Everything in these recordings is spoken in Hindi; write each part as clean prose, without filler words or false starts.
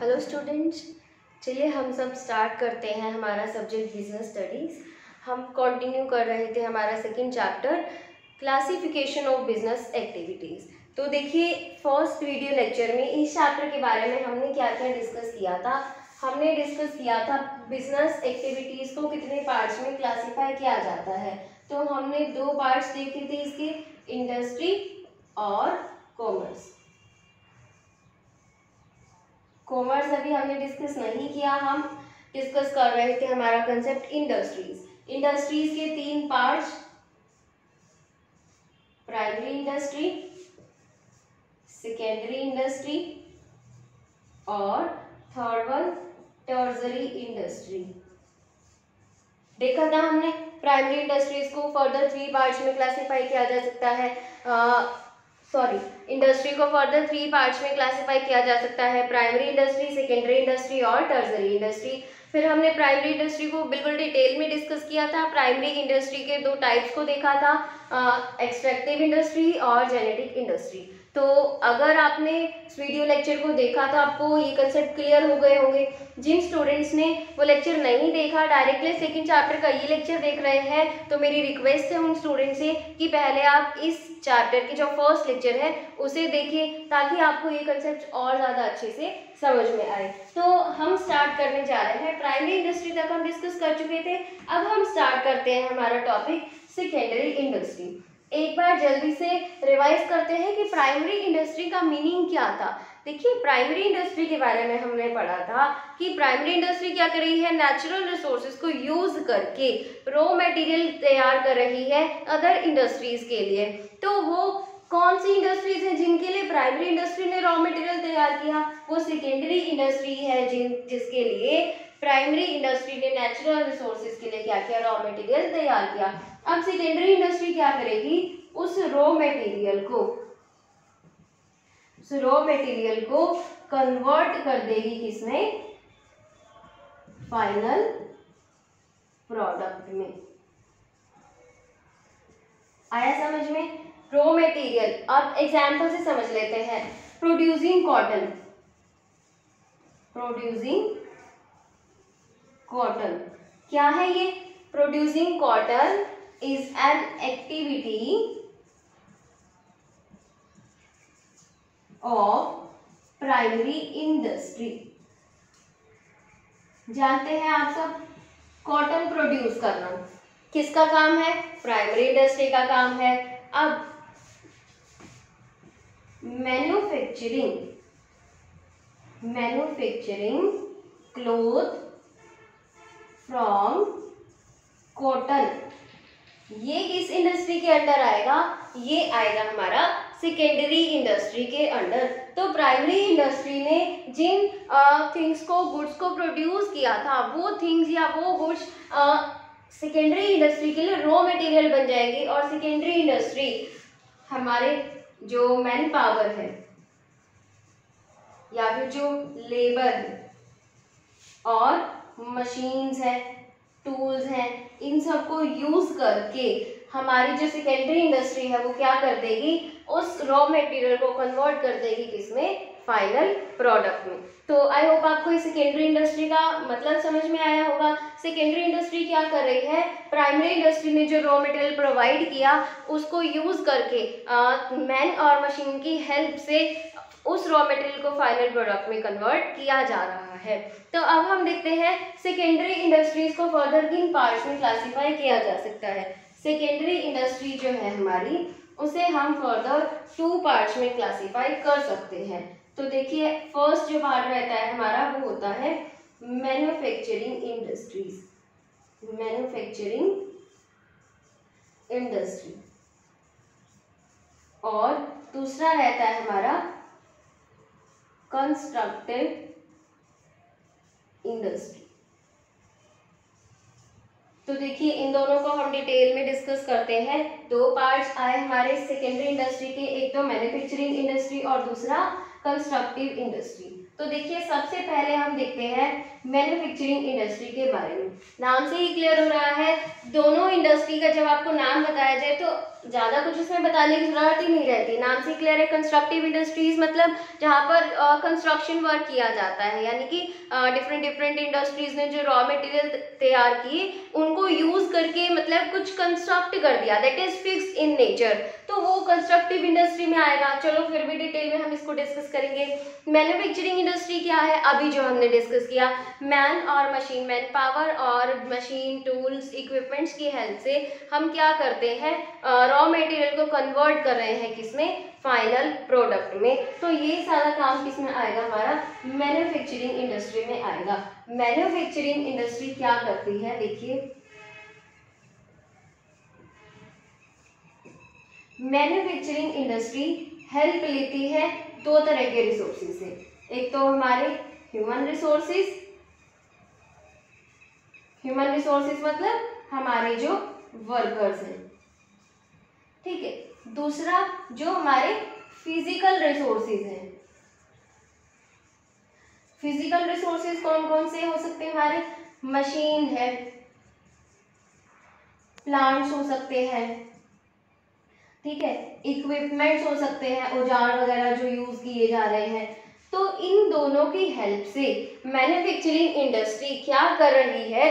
हेलो स्टूडेंट्स, चलिए हम सब स्टार्ट करते हैं हमारा सब्जेक्ट बिजनेस स्टडीज़। हम कंटिन्यू कर रहे थे हमारा second chapter classification of business activities. तो देखिए, फर्स्ट वीडियो लेक्चर में इस चैप्टर के बारे में हमने क्या क्या डिस्कस किया था। हमने डिस्कस किया था बिजनेस एक्टिविटीज़ को कितने पार्ट्स में क्लासीफाई किया जाता है। तो हमने दो पार्ट्स देखे थे इसके, इंडस्ट्री और कॉमर्स। कॉमर्स अभी हमने डिस्कस नहीं किया, हम डिस्कस कर रहे थे हमारा कंसेप्ट इंडस्ट्रीज। इंडस्ट्रीज के तीन parts, primary industry, secondary industry और थर्ड वन टर्शरी इंडस्ट्री। देखा था हमने प्राइमरी इंडस्ट्रीज को फर्दर थ्री पार्ट्स में क्लासिफाई किया जा सकता है। इंडस्ट्री को फर्दर थ्री पार्ट्स में क्लासिफाई किया जा सकता है, प्राइमरी इंडस्ट्री, सेकेंडरी इंडस्ट्री और टर्शरी इंडस्ट्री। फिर हमने प्राइमरी इंडस्ट्री को बिल्कुल डिटेल में डिस्कस किया था। प्राइमरी इंडस्ट्री के दो टाइप्स को देखा था, एक्सट्रैक्टिव इंडस्ट्री और जेनेटिक इंडस्ट्री। तो अगर आपने इस वीडियो लेक्चर को देखा तो आपको ये कंसेप्ट क्लियर हो गए होंगे। जिन स्टूडेंट्स ने वो लेक्चर नहीं देखा, डायरेक्टली सेकंड चैप्टर का ये लेक्चर देख रहे हैं, तो मेरी रिक्वेस्ट है उन स्टूडेंट्स से कि पहले आप इस चैप्टर की जो फर्स्ट लेक्चर है उसे देखिए, ताकि आपको ये कंसेप्ट और ज़्यादा अच्छे से समझ में आए। तो हम स्टार्ट करने जा रहे हैं। प्राइमरी इंडस्ट्री तक हम डिस्कस कर चुके थे, अब हम स्टार्ट करते हैं हमारा टॉपिक सेकेंडरी इंडस्ट्री। एक बार जल्दी से रिवाइज करते हैं कि प्राइमरी इंडस्ट्री का मीनिंग क्या था। देखिए, प्राइमरी इंडस्ट्री के बारे में हमने पढ़ा था कि प्राइमरी इंडस्ट्री क्या कर रही है, नेचुरल रिसोर्सेज को यूज करके रॉ मटेरियल तैयार कर रही है अदर इंडस्ट्रीज के लिए। तो वो कौन सी इंडस्ट्रीज हैं जिनके लिए प्राइमरी इंडस्ट्री ने रॉ मटेरियल तैयार किया? वो सेकेंडरी इंडस्ट्री है जिसके लिए प्राइमरी इंडस्ट्री ने नेचुरल रिसोर्सेज के लिए क्या किया, रॉ मटेरियल तैयार किया। अब सेकेंडरी इंडस्ट्री क्या करेगी, उस रॉ मटेरियल को कन्वर्ट कर देगी किसमें, फाइनल प्रोडक्ट में। आया समझ में? रॉ मटेरियल, अब एग्जाम्पल से समझ लेते हैं। प्रोड्यूसिंग कॉटन क्या है ये? Producing cotton is an activity of primary industry. जानते हैं आप सब, कॉटन प्रोड्यूस करना किसका काम है? प्राइमरी इंडस्ट्री का काम है। अब मैन्युफैक्चरिंग क्लोथ फ्रॉम कॉटन, ये किस इंडस्ट्री के अंडर आएगा? ये आएगा हमारा सेकेंडरी इंडस्ट्री के अंडर। तो प्राइमरी इंडस्ट्री ने जिन थिंग्स को, गुड्स को प्रोड्यूस किया था, वो थिंग्स या वो गुड्स सेकेंडरी इंडस्ट्री के लिए रॉ मटेरियल बन जाएंगे। और सेकेंडरी इंडस्ट्री हमारे जो मैन पावर है या फिर जो लेबर है और मशीन्स हैं, टूल्स हैं, इन सबको यूज करके हमारी जो सेकेंडरी इंडस्ट्री है वो क्या कर देगी, उस रॉ मटेरियल को कन्वर्ट कर देगी किसमें, फाइनल प्रोडक्ट में। तो आई होप आपको इस सेकेंडरी इंडस्ट्री का मतलब समझ में आया होगा। सेकेंडरी इंडस्ट्री क्या कर रही है, प्राइमरी इंडस्ट्री ने जो रॉ मटेरियल प्रोवाइड किया उसको यूज करके मैन और मशीन की हेल्प से उस रॉ मटेरियल को फाइनल प्रोडक्ट में कन्वर्ट किया जा रहा है। तो अब हम देखते हैं सेकेंडरी इंडस्ट्रीज को फर्दर किन पार्ट्स में क्लासिफाई किया जा सकता है। सेकेंडरी इंडस्ट्री जो है हमारी, उसे हम फर्दर टू पार्ट्स में क्लासिफाई कर सकते हैं। तो देखिए, फर्स्ट जो पार्ट रहता है हमारा वो होता है मैन्युफैक्चरिंग इंडस्ट्री और दूसरा रहता है हमारा कंस्ट्रक्टिव इंडस्ट्री। तो देखिए, इन दोनों को हम डिटेल में डिस्कस करते हैं। दो पार्ट्स आए हमारे सेकेंडरी इंडस्ट्री के, एक तो मैन्युफैक्चरिंग इंडस्ट्री और दूसरा कंस्ट्रक्टिव इंडस्ट्री। तो देखिए सबसे पहले हम देखते हैं मैन्युफैक्चरिंग इंडस्ट्री के बारे में। नाम से ही क्लियर हो रहा है, दोनों इंडस्ट्री का जब आपको नाम बताया जाए तो ज़्यादा कुछ इसमें बताने की जरूरत ही नहीं रहती। नाम से क्लियर है, कंस्ट्रक्टिव इंडस्ट्रीज मतलब जहाँ पर कंस्ट्रक्शन वर्क किया जाता है, यानी कि डिफरेंट इंडस्ट्रीज ने जो रॉ मटेरियल तैयार किए उनको यूज करके मतलब कुछ कंस्ट्रक्ट कर दिया, that is fixed in nature, तो वो कंस्ट्रक्टिव इंडस्ट्री में आएगा। चलो फिर भी डिटेल में हम इसको डिस्कस करेंगे। मैन्युफैक्चरिंग इंडस्ट्री क्या है, अभी जो हमने डिस्कस किया, मैन और मशीन, मैन पावर और मशीन टूल्स इक्विपमेंट्स की हेल्प से हम क्या करते हैं, रॉ मटेरियल को कन्वर्ट कर रहे हैं किसमें, फाइनल प्रोडक्ट में। तो ये सारा काम किसमें आएगा, हमारा मैन्युफैक्चरिंग इंडस्ट्री में आएगा। मैन्युफैक्चरिंग इंडस्ट्री क्या करती है, देखिए मैन्युफैक्चरिंग इंडस्ट्री हेल्प लेती है दो तरह के रिसोर्सेज से, एक तो हमारे ह्यूमन रिसोर्सेज, ह्यूमन रिसोर्सेज मतलब हमारे जो वर्कर्स हैं, ठीक है। दूसरा जो हमारे फिजिकल रिसोर्सेज हैं, फिजिकल रिसोर्सेज कौन कौन से हो सकते हैं, हमारे मशीन है, प्लांट्स हो सकते हैं, ठीक है, इक्विपमेंट्स हो सकते हैं, औजार वगैरह जो यूज किए जा रहे हैं। तो इन दोनों की हेल्प से मैन्युफैक्चरिंग इंडस्ट्री क्या कर रही है,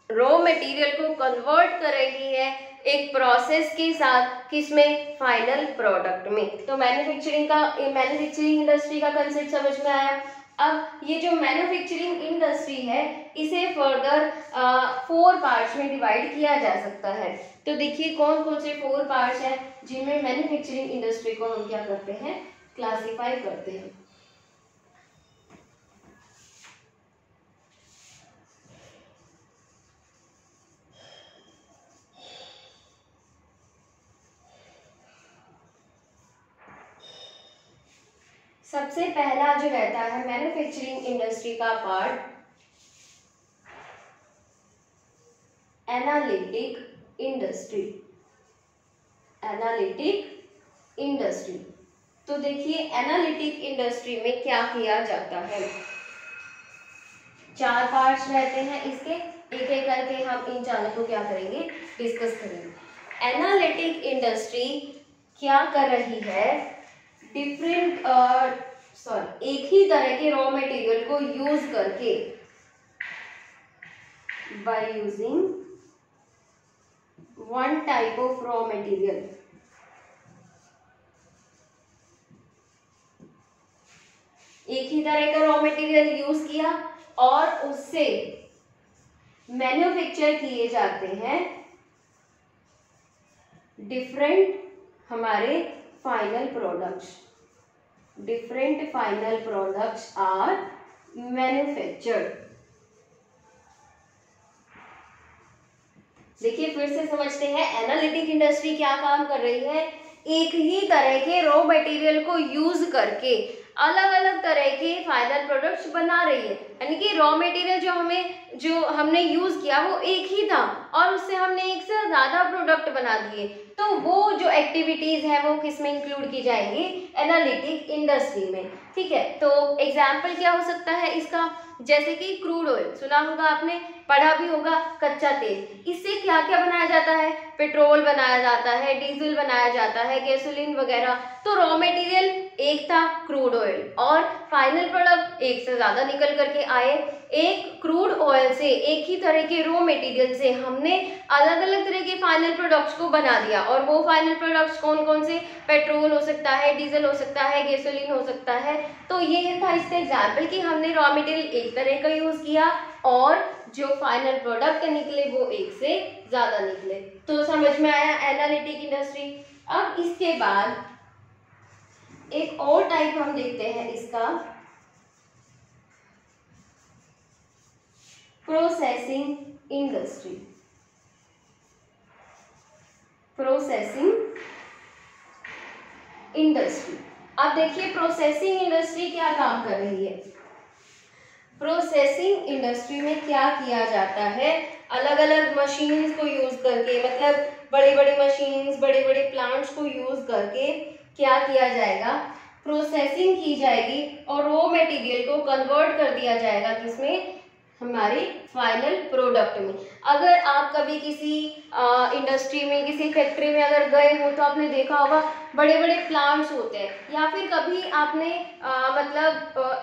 रॉ मटेरियल को कन्वर्ट कर रही है एक प्रोसेस के साथ, किसमें, फाइनल प्रोडक्ट में। तो मैन्युफैक्चरिंग इंडस्ट्री का कंसेप्ट समझ में आया। अब ये जो मैन्युफैक्चरिंग इंडस्ट्री है इसे फर्दर 4 पार्ट्स में डिवाइड किया जा सकता है। तो देखिए कौन कौन से 4 पार्ट्स हैं जिनमें मैन्युफैक्चरिंग इंडस्ट्री को हम क्या करते हैं, क्लासिफाई करते हैं। सबसे पहला जो रहता है मैन्युफैक्चरिंग इंडस्ट्री का part, analytic industry, analytic industry. तो देखिए एनालिटिक इंडस्ट्री में क्या किया जाता है, 4 पार्ट्स रहते हैं इसके, एक एक करके हम इन चारों को क्या करेंगे, डिस्कस करेंगे। एनालिटिक इंडस्ट्री क्या कर रही है, एक ही तरह के रॉ मटेरियल को यूज करके, by using one type of raw material, एक ही तरह का रॉ मटेरियल यूज किया और उससे मैन्युफैक्चर किए जाते हैं डिफरेंट हमारे final products, different final products are manufactured. देखिए फिर से समझते हैं, एनालिटिक इंडस्ट्री क्या काम कर रही है, एक ही तरह के रॉ मटेरियल को यूज करके अलग अलग तरह के फाइनल प्रोडक्ट्स बना रही है, यानी कि रॉ मटेरियल जो हमने यूज किया वो एक ही था और उससे हमने एक से ज्यादा प्रोडक्ट बना दिए। तो वो जो एक्टिविटीज है वो किस में इंक्लूड की जाएंगी, एनालिटिक इंडस्ट्री में, ठीक है। तो एग्जाम्पल क्या हो सकता है इसका, जैसे कि क्रूड ऑयल, सुना होगा आपने, पढ़ा भी होगा, कच्चा तेल, इससे क्या क्या बनाया जाता है, पेट्रोल बनाया जाता है, डीजल बनाया जाता है, गैसोलीन वगैरह। तो रॉ मटेरियल एक था क्रूड ऑयल और फाइनल प्रोडक्ट एक से ज्यादा निकल करके आए। एक क्रूड ऑयल से, एक ही तरह के रॉ मटेरियल से हमने अलग अलग तरह के फाइनल प्रोडक्ट्स को बना दिया, और वो फाइनल प्रोडक्ट्स कौन कौन से, पेट्रोल हो सकता है, डीजल हो सकता है, गैसोलीन हो सकता है। तो ये था इसका एग्जाम्पल कि हमने रॉ मटेरियल एक तरह का यूज किया और जो फाइनल प्रोडक्ट निकले वो एक से ज्यादा निकले। तो समझ में आया एनालिटिक इंडस्ट्री। अब इसके बाद एक और टाइप हम देखते हैं इसका, प्रोसेसिंग इंडस्ट्री, प्रोसेसिंग इंडस्ट्री। अब देखिए प्रोसेसिंग इंडस्ट्री क्या काम कर रही है, प्रोसेसिंग इंडस्ट्री में क्या किया जाता है, अलग अलग मशीन्स को यूज करके, मतलब बड़े बड़े मशीन्स, बड़े बड़े प्लांट्स को यूज करके क्या किया जाएगा, प्रोसेसिंग की जाएगी और रॉ मटेरियल को कन्वर्ट कर दिया जाएगा किसमें, हमारे फाइनल प्रोडक्ट में। अगर आप कभी किसी इंडस्ट्री में, किसी फैक्ट्री में अगर गए हो तो आपने देखा होगा बड़े बड़े प्लांट्स होते हैं, या फिर कभी आपने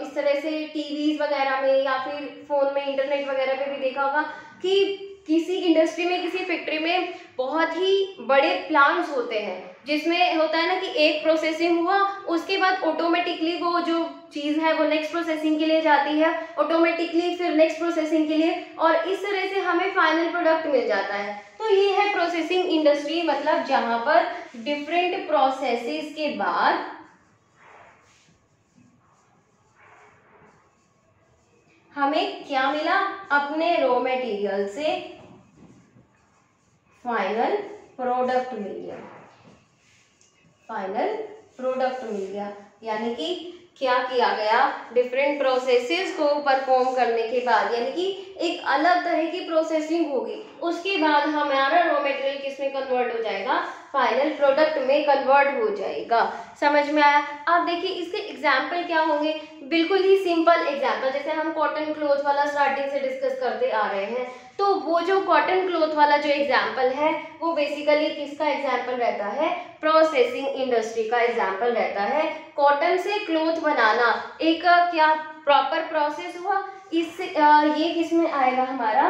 इस तरह से टीवीज वगैरह में या फिर फोन में, इंटरनेट वगैरह पे भी देखा होगा कि किसी इंडस्ट्री में, किसी फैक्ट्री में बहुत ही बड़े प्लांट्स होते हैं, जिसमें होता है ना कि एक प्रोसेसिंग हुआ, उसके बाद ऑटोमेटिकली वो जो चीज़ है वो नेक्स्ट प्रोसेसिंग के लिए जाती है, ऑटोमेटिकली फिर नेक्स्ट प्रोसेसिंग के लिए, और इस तरह से हमें फाइनल प्रोडक्ट मिल जाता है। तो ये है प्रोसेसिंग इंडस्ट्री, मतलब जहां पर डिफरेंट प्रोसेसेस के बाद हमें क्या मिला, अपने रॉ मटेरियल से फाइनल प्रोडक्ट मिल गया, फाइनल प्रोडक्ट मिल गया। यानी कि क्या किया गया, डिफरेंट प्रोसेसेस को परफॉर्म करने के बाद, यानी कि एक अलग तरह की प्रोसेसिंग होगी, उसके बाद हमारा रॉ मटेरियल किस में कन्वर्ट हो जाएगा, फाइनल प्रोडक्ट में कन्वर्ट हो जाएगा। समझ में आया? अब देखिए इसके एग्जाम्पल क्या होंगे, बिल्कुल ही सिंपल एग्जाम्पल, जैसे हम कॉटन क्लॉथ वाला स्टार्टिंग से डिस्कस करते आ रहे हैं, तो वो जो कॉटन क्लॉथ वाला जो एग्जाम्पल है वो बेसिकली किसका एग्जाम्पल रहता है, प्रोसेसिंग इंडस्ट्री का एग्जाम्पल रहता है। कॉटन से क्लॉथ बनाना एक क्या प्रॉपर प्रोसेस हुआ, इससे ये किस में आएगा, हमारा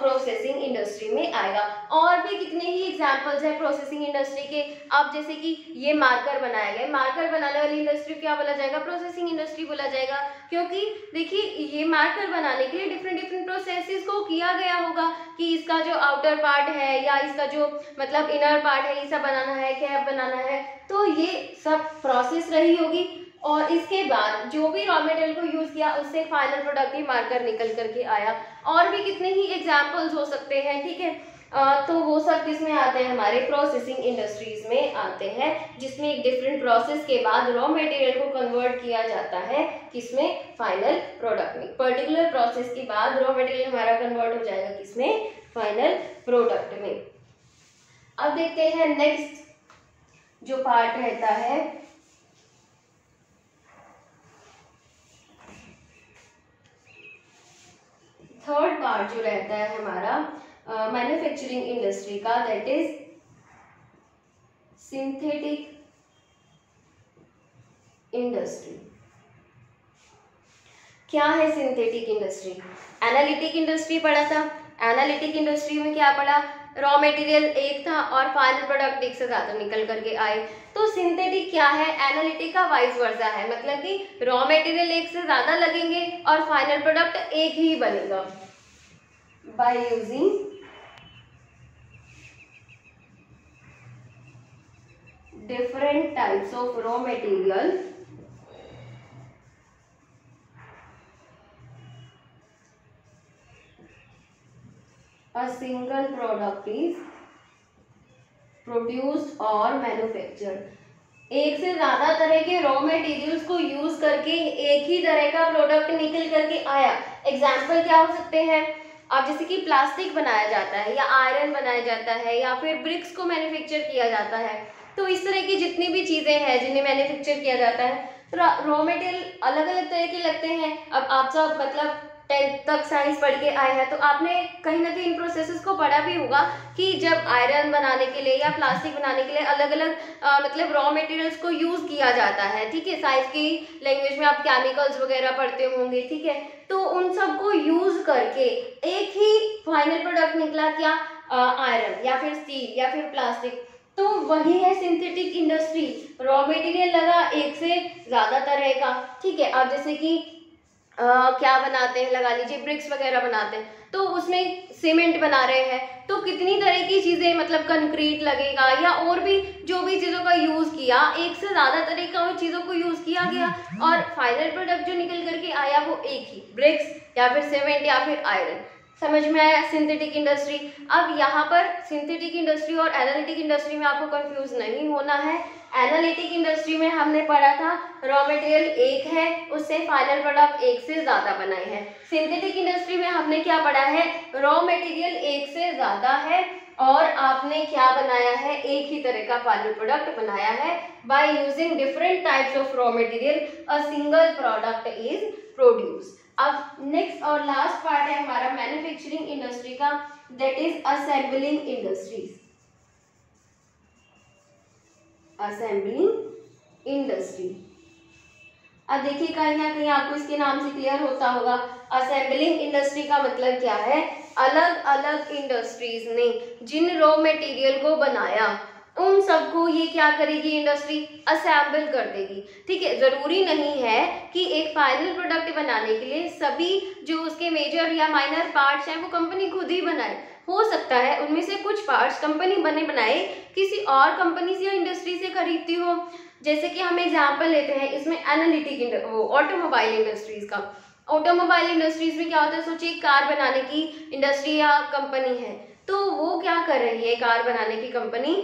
प्रोसेसिंग इंडस्ट्री में आएगा। और भी कितने ही एग्जाम्पल्स हैं प्रोसेसिंग इंडस्ट्री के। अब जैसे कि ये मार्कर बनाया गया, मार्कर बनाने वाली इंडस्ट्री क्या बोला जाएगा, प्रोसेसिंग इंडस्ट्री बोला जाएगा, क्योंकि देखिए ये मार्कर बनाने के लिए डिफरेंट डिफरेंट प्रोसेसेस को किया गया होगा कि इसका जो आउटर पार्ट है या इसका जो मतलब इनर पार्ट है, ये सब बनाना है, कैप बनाना है, तो ये सब प्रोसेस रही होगी। और इसके बाद जो भी रॉ मटेरियल को यूज किया उससे फाइनल प्रोडक्ट ही मार्कर निकल करके आया। और भी कितने ही एग्जाम्पल्स हो सकते हैं, ठीक है। तो वो सब किसमें आते हैं, हमारे प्रोसेसिंग इंडस्ट्रीज में आते हैं, जिसमें एक डिफरेंट प्रोसेस के बाद रॉ मटेरियल को कन्वर्ट किया जाता है किसमें, फाइनल प्रोडक्ट में। पर्टिकुलर प्रोसेस के बाद रॉ मटेरियल हमारा कन्वर्ट हो जाएगा किसमें, फाइनल प्रोडक्ट में। अब देखते हैं नेक्स्ट जो पार्ट रहता है, थर्ड पार्ट जो रहता है हमारा मैन्युफैक्चरिंग इंडस्ट्री का, दैट इज सिंथेटिक इंडस्ट्री। क्या है सिंथेटिक इंडस्ट्री? एनालिटिक इंडस्ट्री पढ़ा था, एनालिटिक इंडस्ट्री में क्या पढ़ा, रॉ मटेरियल एक था और फाइनल प्रोडक्ट एक से ज्यादा निकल करके आए। तो सिंथेटिक क्या है, एनालिटिक का वाइस वर्सा है, मतलब कि रॉ मटेरियल एक से ज्यादा लगेंगे और फाइनल प्रोडक्ट एक ही बनेगा। By using different types of raw material a single product is produced or manufactured। एक से ज्यादा तरह के रॉ मटेरियल्स को यूज करके एक ही तरह का प्रोडक्ट निकल करके आया। एग्जाम्पल क्या हो सकते हैं, अब जैसे कि प्लास्टिक बनाया जाता है या आयरन बनाया जाता है या फिर ब्रिक्स को मैन्युफैक्चर किया जाता है, तो इस तरह की जितनी भी चीज़ें हैं जिन्हें मैन्युफैक्चर किया जाता है, रॉ मटेरियल अलग अलग तरह के लगते हैं। अब आप सब मतलब 10th तक साइंस पढ़ के आए हैं तो आपने कहीं ना कहीं इन प्रोसेसेस को पढ़ा भी होगा कि जब आयरन बनाने के लिए या प्लास्टिक बनाने के लिए अलग अलग मतलब रॉ मटेरियल्स को यूज़ किया जाता है, ठीक है। साइंस की लैंग्वेज में आप केमिकल्स वगैरह पढ़ते होंगे, ठीक है। तो उन सबको यूज़ करके एक ही फाइनल प्रोडक्ट निकला, क्या, आयरन या फिर स्टील या फिर प्लास्टिक। तो वही है सिंथेटिक इंडस्ट्री, रॉ मटेरियल लगा एक से ज़्यादा तरह का, ठीक है। अब जैसे कि क्या बनाते हैं, लगा लीजिए ब्रिक्स वगैरह बनाते हैं, तो उसमें सीमेंट बना रहे हैं, तो कितनी तरह की चीज़ें, मतलब कंक्रीट लगेगा या और भी जो भी चीज़ों का यूज़ किया, एक से ज़्यादा तरह का चीज़ों को यूज़ किया गया और फाइनल प्रोडक्ट जो निकल करके आया वो एक ही, ब्रिक्स या फिर सीमेंट या फिर आयरन। समझ में आया सिंथेटिक इंडस्ट्री। अब यहाँ पर सिंथेटिक इंडस्ट्री और एनालिटिक इंडस्ट्री में आपको कंफ्यूज नहीं होना है। एनालिटिक इंडस्ट्री में हमने पढ़ा था रॉ मटेरियल एक है, उससे फाइनल प्रोडक्ट एक से ज़्यादा बनाए हैं। सिंथेटिक इंडस्ट्री में हमने क्या पढ़ा है, रॉ मटेरियल एक से ज़्यादा है और आपने क्या बनाया है, एक ही तरह का फाइनल प्रोडक्ट बनाया है। By using different types of raw material a single product is produce. अब नेक्स्ट और लास्ट पार्ट है हमारा मैन्युफैक्चरिंग इंडस्ट्री का, that is assembling industries. Assembling industry, अब देखिए कहीं ना कहीं आपको इसके नाम से क्लियर होता होगा, असेंबलिंग इंडस्ट्री का मतलब क्या है, अलग अलग इंडस्ट्रीज ने जिन रॉ मटेरियल को बनाया उन सबको ये क्या करेगी, इंडस्ट्री असेंबल कर देगी। ठीक है, जरूरी नहीं है कि एक फाइनल प्रोडक्ट बनाने के लिए सभी जो उसके मेजर या माइनर पार्ट्स हैं वो कंपनी खुद ही बनाए। हो सकता है उनमें से कुछ पार्ट्स कंपनी बनाए किसी और कंपनी से या इंडस्ट्री से खरीदती हो। जैसे कि हम एग्जांपल लेते हैं इसमें एनालिटिक ऑटोमोबाइल इंडस्ट्रीज का। ऑटोमोबाइल इंडस्ट्रीज में क्या होता है, सोचिए कार बनाने की इंडस्ट्री या कंपनी है, तो वो क्या कर रही है, कार बनाने की कंपनी,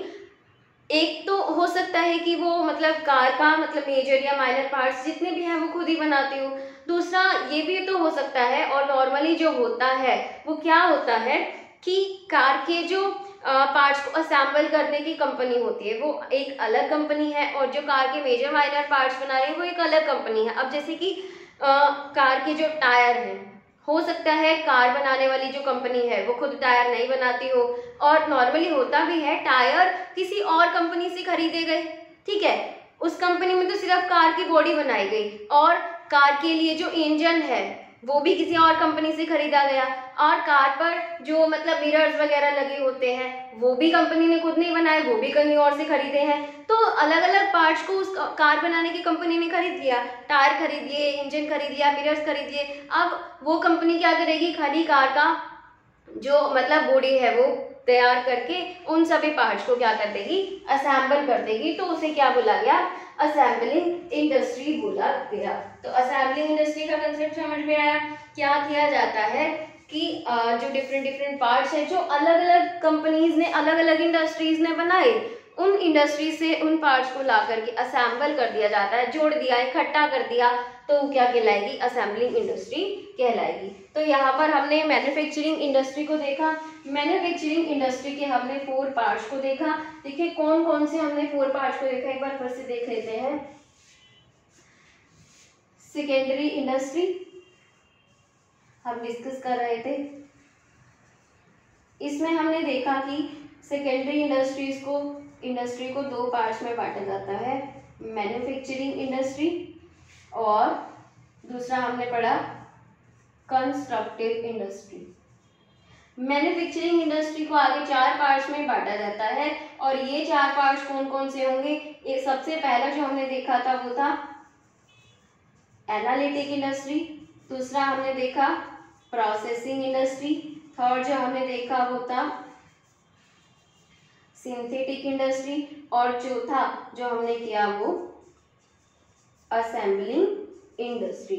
एक तो हो सकता है कि वो मतलब कार का मतलब मेजर या माइनर पार्ट्स जितने भी हैं वो खुद ही बनाती हो। दूसरा ये भी तो हो सकता है, और नॉर्मली जो होता है वो क्या होता है कि कार के जो पार्ट्स को असेंबल करने की कंपनी होती है वो एक अलग कंपनी है, और जो कार के मेजर माइनर पार्ट्स बना रही है वो एक अलग कंपनी है। अब जैसे कि कार के जो टायर हैं, हो सकता है कार बनाने वाली जो कंपनी है वो खुद टायर नहीं बनाती हो, और नॉर्मली होता भी है टायर किसी और कंपनी से खरीदे गए। ठीक है, उस कंपनी में तो सिर्फ कार की बॉडी बनाई गई, और कार के लिए जो इंजन है वो भी किसी और कंपनी से खरीदा गया, और कार पर जो मतलब मिरर्स वगैरह लगे होते हैं वो भी कंपनी ने खुद नहीं बनाए, वो भी कहीं और से खरीदे हैं। तो अलग अलग पार्ट्स को उस कार बनाने की कंपनी ने खरीद लिया, टायर खरीद लिए, इंजन खरीद लिया, मिरर्स खरीद लिए। अब वो कंपनी क्या करेगी, खाली कार का जो मतलब बॉडी है वो तैयार करके उन सभी पार्ट्स को क्या कर देगी, असेंबल कर देगी। तो उसे क्या बोला गया, असेंबलिंग इंडस्ट्री बोला गया। तो असेंबलिंग इंडस्ट्री का कंसेप्ट समझ में आया। क्या किया जाता है कि जो डिफरेंट पार्ट्स हैं जो अलग अलग कंपनीज ने, अलग अलग इंडस्ट्रीज ने बनाए, उन इंडस्ट्री से उन पार्ट्स को ला करके असेंबल कर दिया जाता है, जोड़ दिया, इकट्ठा कर दिया, तो वो क्या कहलाएगी, असेंबलिंग इंडस्ट्री कहलाएगी। तो यहाँ पर हमने मैन्युफैक्चरिंग इंडस्ट्री को देखा। मैन्युफैक्चरिंग इंडस्ट्री के हमने 4 पार्ट्स को देखा। देखिए कौन कौन से हमने 4 पार्ट्स को देखा, एक बार फिर से देख लेते हैं। सेकेंडरी इंडस्ट्री हम डिस्कस कर रहे थे, इसमें हमने देखा कि सेकेंडरी इंडस्ट्री को 2 पार्ट्स में बांटा जाता है, मैन्युफैक्चरिंग इंडस्ट्री और दूसरा हमने पढ़ा कंस्ट्रक्टिव इंडस्ट्री। मैन्युफैक्चरिंग इंडस्ट्री को आगे 4 पार्ट्स में बांटा जाता है, और ये 4 पार्ट्स कौन कौन से होंगे, एक सबसे पहला जो हमने देखा था वो था एनालिटिक इंडस्ट्री, दूसरा हमने देखा प्रोसेसिंग इंडस्ट्री, थर्ड जो हमने देखा वो था सिंथेटिक इंडस्ट्री, और चौथा जो हमने किया वो असेंबलिंग इंडस्ट्री।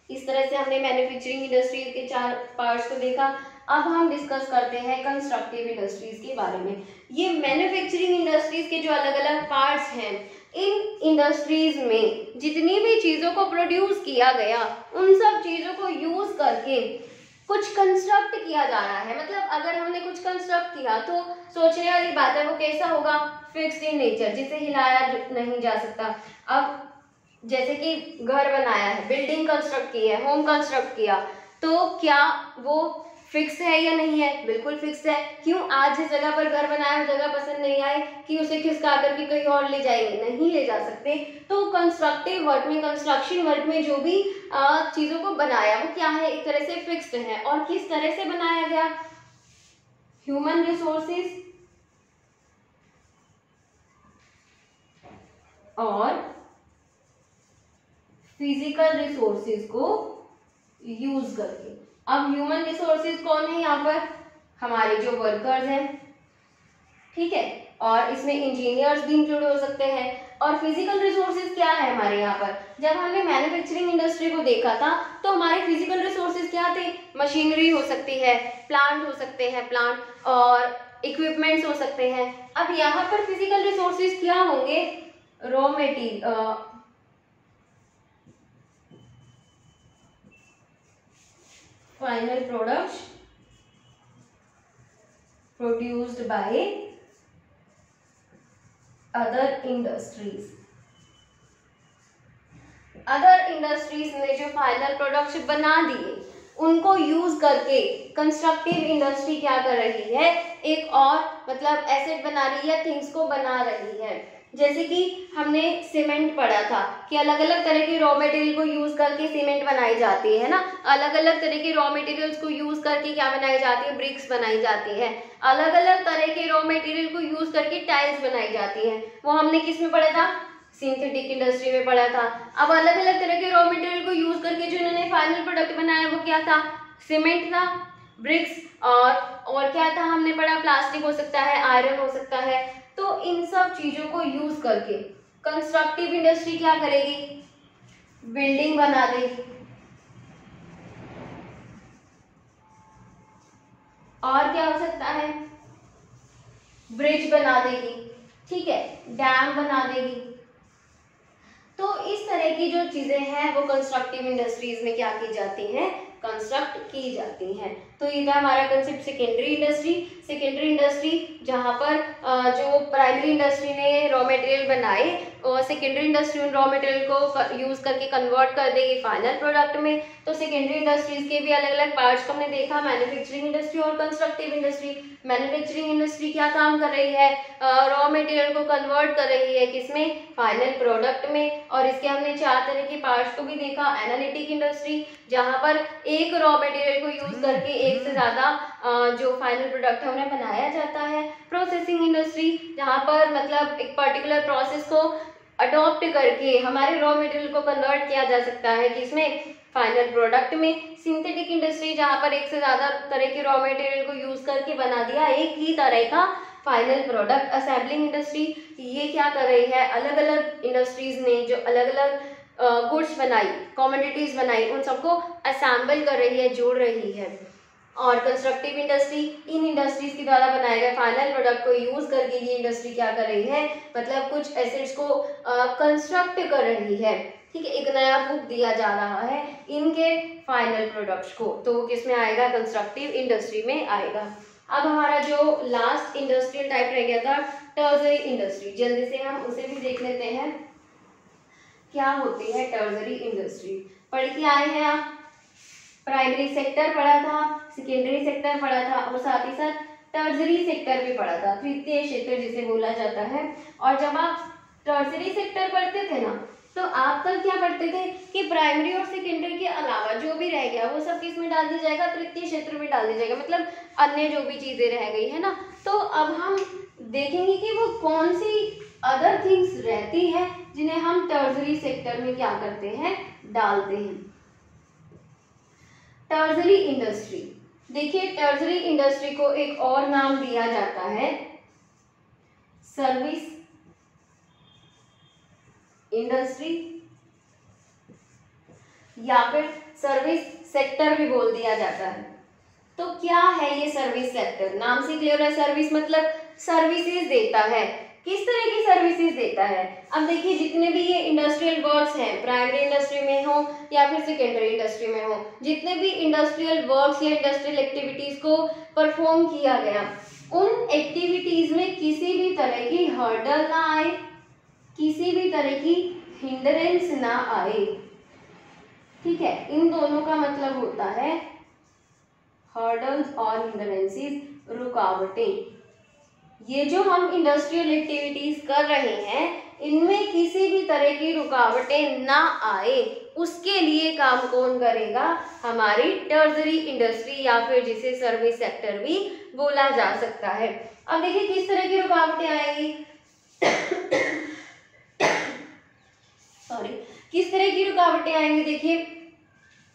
इस तरह से हमने मैन्युफैक्चरिंग इंडस्ट्री के 4 पार्ट्स को देखा। अब हम डिस्कस करते हैं कंस्ट्रक्टिव इंडस्ट्रीज के बारे में। ये मैन्युफैक्चरिंग इंडस्ट्रीज के जो अलग अलग पार्ट्स हैं, इन इंडस्ट्रीज में जितनी भी चीज़ों को प्रोड्यूस किया गया उन सब चीज़ों को यूज करके कुछ कंस्ट्रक्ट किया जा रहा है। मतलब अगर हमने कुछ कंस्ट्रक्ट किया तो सोचने वाली बात है वो कैसा होगा, फिक्स्ड इन नेचर, जिसे हिलाया नहीं जा सकता। अब जैसे कि घर बनाया है, बिल्डिंग कंस्ट्रक्ट की है, होम कंस्ट्रक्ट किया, तो क्या वो फिक्स है या नहीं है, बिल्कुल फिक्स है। क्यों, आज जिस जगह पर घर बनाया वो जगह पसंद नहीं आए कि उसे खिसका करके कहीं और ले जाएंगे, नहीं ले जा सकते। तो कंस्ट्रक्टिव वर्क में, कंस्ट्रक्शन वर्क में जो भी चीज़ों को बनाया वो क्या है, एक तरह से फिक्स्ड है। और किस तरह से बनाया गया, ह्यूमन रिसोर्सेज और फिजिकल रिसोर्सेज को यूज करके। अब ह्यूमन रिसोर्सेज कौन है यहाँ पर, हमारे जो वर्कर्स हैं, ठीक है, और इसमें इंजीनियर्स भी इंक्लूड हो सकते हैं। और फिजिकल रिसोर्सेज क्या है हमारे यहाँ पर, जब हमने मैन्युफैक्चरिंग इंडस्ट्री को देखा था तो हमारे फिजिकल रिसोर्सेज क्या थे, मशीनरी हो सकती है, प्लांट हो सकते हैं, प्लांट और इक्विपमेंट्स हो सकते हैं। अब यहाँ पर फिजिकल रिसोर्सेज क्या होंगे, raw material, final products produced by other industries. Other industries ने जो फाइनल प्रोडक्ट्स बना दिए उनको यूज करके कंस्ट्रक्टिव इंडस्ट्री क्या कर रही है, एक और मतलब एसेट बना रही है, थिंग्स को बना रही है। जैसे कि हमने सीमेंट पढ़ा था कि अलग अलग तरह के रॉ मटेरियल को यूज करके सीमेंट बनाई जाती है ना, अलग अलग तरह के रॉ मटेरियल्स को यूज करके क्या बनाई जाती है, ब्रिक्स बनाई जाती है, अलग अलग तरह के रॉ मटेरियल को यूज करके टाइल्स बनाई जाती है। वो हमने किस में पढ़ा था, सिंथेटिक इंडस्ट्री में पढ़ा था। अब अलग अलग तरह के रॉ मटेरियल को यूज करके जो इन्होंने फाइनल प्रोडक्ट बनाया वो क्या था, सीमेंट था, ब्रिक्स और क्या था हमने पढ़ा, प्लास्टिक हो सकता है, आयरन हो सकता है। तो इन सब चीजों को यूज करके कंस्ट्रक्टिव इंडस्ट्री क्या करेगी, बिल्डिंग बना देगी, और क्या हो सकता है, ब्रिज बना देगी, ठीक है, डैम बना देगी। तो इस तरह की जो चीजें हैं वो कंस्ट्रक्टिव इंडस्ट्रीज में क्या की जाती हैं, कंस्ट्रक्ट की जाती हैं। तो ये था हमारा concept secondary industry. Secondary industry जहाँ पर जो प्राइमरी इंडस्ट्री ने रॉ मटेरियल बनाए और सेकेंडरी इंडस्ट्री उन रॉ मटेरियल को यूज करके कन्वर्ट कर देगी फाइनल प्रोडक्ट में। तो सेकेंडरी इंडस्ट्रीज के भी अलग अलग पार्ट्स को हमने देखा, मैन्युफैक्चरिंग इंडस्ट्री और कंस्ट्रक्टिव इंडस्ट्री। मैन्युफैक्चरिंग इंडस्ट्री क्या काम कर रही है, रॉ मटेरियल को कन्वर्ट कर रही है किसमें, फाइनल प्रोडक्ट में। और इसके हमने 4 तरह के पार्ट्स को भी देखा। एनालिटिक इंडस्ट्री जहाँ पर एक रॉ मटेरियल को यूज करके एक से ज्यादा जो फाइनल प्रोडक्ट है उन्हें बनाया जाता है। प्रोसेसिंग इंडस्ट्री जहाँ पर मतलब एक पर्टिकुलर प्रोसेस को अडॉप्ट करके हमारे रॉ मटेरियल को कन्वर्ट किया जा सकता है किसमें, फाइनल प्रोडक्ट में। सिंथेटिक इंडस्ट्री जहाँ पर एक से ज्यादा तरह के रॉ मटेरियल को यूज करके बना दिया एक ही तरह का फाइनल प्रोडक्ट। असेंबलिंग इंडस्ट्री ये क्या कर रही है, अलग अलग इंडस्ट्रीज ने जो अलग अलग गुड्स बनाई, कमोडिटीज बनाई, उन सबको असेंबल कर रही है, जोड़ रही है। और कंस्ट्रक्टिव इंडस्ट्री इन इंडस्ट्रीज के द्वारा बनाए गए फाइनल प्रोडक्ट को यूज करके ये इंडस्ट्री क्या कर रही है, मतलब कुछ एसेट्स को कंस्ट्रक्ट कर रही है, ठीक है, एक नया रूप दिया जा रहा है इनके फाइनल प्रोडक्ट्स को। तो वो किस में आएगा, कंस्ट्रक्टिव इंडस्ट्री में आएगा। अब हमारा जो लास्ट इंडस्ट्रियल टाइप रह गया था टर्शरी इंडस्ट्री, जल्दी से हम उसे भी देख लेते हैं क्या होती है टर्शरी इंडस्ट्री। पढ़ के आए हैं आप, प्राइमरी सेक्टर पढ़ा था, सेकेंडरी सेक्टर पढ़ा था और साथ ही साथ टर्शरी सेक्टर भी पढ़ा था, तृतीय क्षेत्र जिसे बोला जाता है। और जब आप टर्शरी सेक्टर पढ़ते थे ना तो आप कल क्या पढ़ते थे कि प्राइमरी और सेकेंडरी के अलावा जो भी रह गया वो सब किस में डाल दिया जाएगा, तृतीय क्षेत्र में डाल दिया जाएगा, मतलब अन्य जो भी चीजें रह गई है ना। तो अब हम देखेंगे कि वो कौन सी अदर थिंग्स रहती है जिन्हें हम टर्शरी सेक्टर में क्या करते हैं, डालते हैं। टर्शरी इंडस्ट्री, देखिए टर्शरी इंडस्ट्री को एक और नाम दिया जाता है सर्विस इंडस्ट्री या फिर सर्विस सेक्टर भी बोल दिया जाता है। तो क्या है ये सर्विस सेक्टर, नाम से क्लियर है, सर्विस मतलब सर्विसेज देता है। किस तरह की सर्विसेज देता है, अब देखिए जितने भी ये इंडस्ट्रियल वर्क्स हैं, प्राइमरी इंडस्ट्री में हो या फिर सेकेंडरी इंडस्ट्री में हो, जितने भी इंडस्ट्रियल वर्क्स या इंडस्ट्रियल एक्टिविटीज को परफॉर्म किया गया, उन एक्टिविटीज में किसी भी तरह की हर्डल ना आए, किसी भी तरह की हिंड्रेंस ना आए, ठीक है, इन दोनों का मतलब होता है हर्डल्स और हिंड्रेंसेस, रुकावटें। ये जो हम इंडस्ट्रियल एक्टिविटीज कर रहे हैं इनमें किसी भी तरह की रुकावटें ना आए, उसके लिए काम कौन करेगा, हमारी टर्शरी इंडस्ट्री या फिर जिसे सर्विस सेक्टर भी बोला जा सकता है। अब देखिए किस तरह की रुकावटें आएंगी सॉरी, किस तरह की रुकावटें आएंगी। देखिए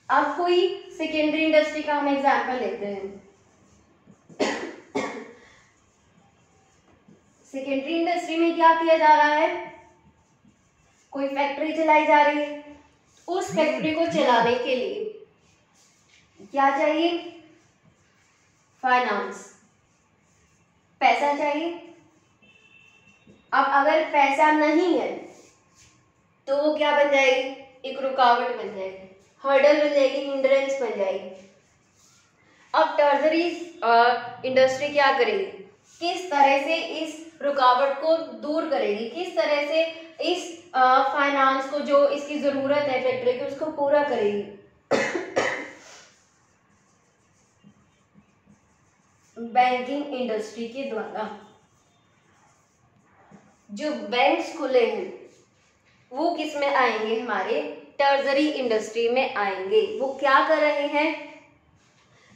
अब कोई सेकेंडरी इंडस्ट्री का हम एग्जाम्पल लेते हैं। सेकेंडरी इंडस्ट्री में क्या किया जा रहा है, कोई फैक्ट्री चलाई जा रही है, उस फैक्ट्री को चलाने के लिए क्या चाहिए, फाइनेंस, पैसा चाहिए। अब अगर पैसा नहीं है तो वो क्या बन जाएगी, एक रुकावट बन जाएगी, हर्डल बन जाएगी, हिंड्रेंस बन जाएगी। अब टर्जरी इंडस्ट्री क्या करेगी, किस तरह से इस रुकावट को दूर करेगी, किस तरह से इस फाइनेंस को जो इसकी ज़रूरत है फैक्ट्री की उसको पूरा करेगी। बैंकिंग इंडस्ट्री के द्वारा। जो बैंक्स खुले हैं वो किस में आएंगे, हमारे टर्जरी इंडस्ट्री में आएंगे। वो क्या कर रहे हैं,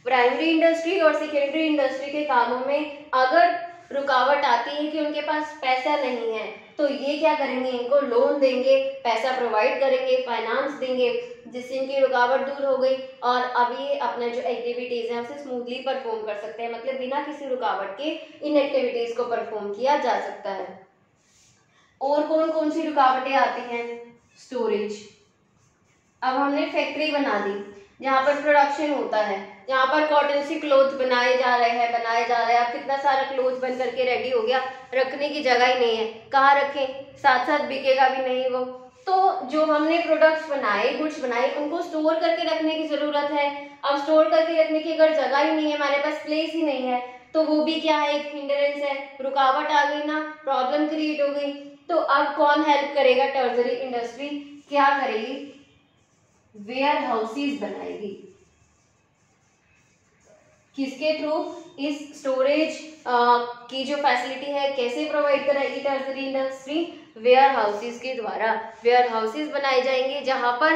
प्राइमरी इंडस्ट्री और सेकेंडरी इंडस्ट्री के कामों में अगर रुकावट आती है कि उनके पास पैसा नहीं है तो ये क्या करेंगे, इनको लोन देंगे, पैसा प्रोवाइड करेंगे, फाइनेंस देंगे, जिससे इनकी रुकावट दूर हो गई और अब ये अपना जो एक्टिविटीज़ हैं उसे स्मूथली परफॉर्म कर सकते हैं, मतलब बिना किसी रुकावट के इन एक्टिविटीज़ को परफॉर्म किया जा सकता है। और कौन कौन सी रुकावटें आती हैं, स्टोरेज। अब हमने फैक्ट्री बना दी जहाँ पर प्रोडक्शन होता है, यहाँ पर कॉटन से क्लोथ बनाए जा रहे हैं। अब कितना सारा क्लोथ बन करके रेडी हो गया, रखने की जगह ही नहीं है, कहाँ रखें, साथ साथ बिकेगा भी नहीं वो। तो जो हमने प्रोडक्ट्स बनाए, गुड्स बनाए, उनको स्टोर करके रखने की ज़रूरत है। अब स्टोर करके रखने की अगर जगह ही नहीं है, हमारे पास प्लेस ही नहीं है, तो वो भी क्या है, एक हिंड्रेंस है, रुकावट आ गई ना, प्रॉब्लम क्रिएट हो गई। तो अब कौन हेल्प करेगा, टर्जरी इंडस्ट्री क्या करेगी, वेयर हाउसेस बनाएगी। किसके थ्रू, इस स्टोरेज की जो फैसिलिटी है कैसे प्रोवाइड कराएगी टर्जरी इंडस्ट्री, वेयर हाउसेस के द्वारा। वेयर हाउसेस बनाए जाएंगे जहां पर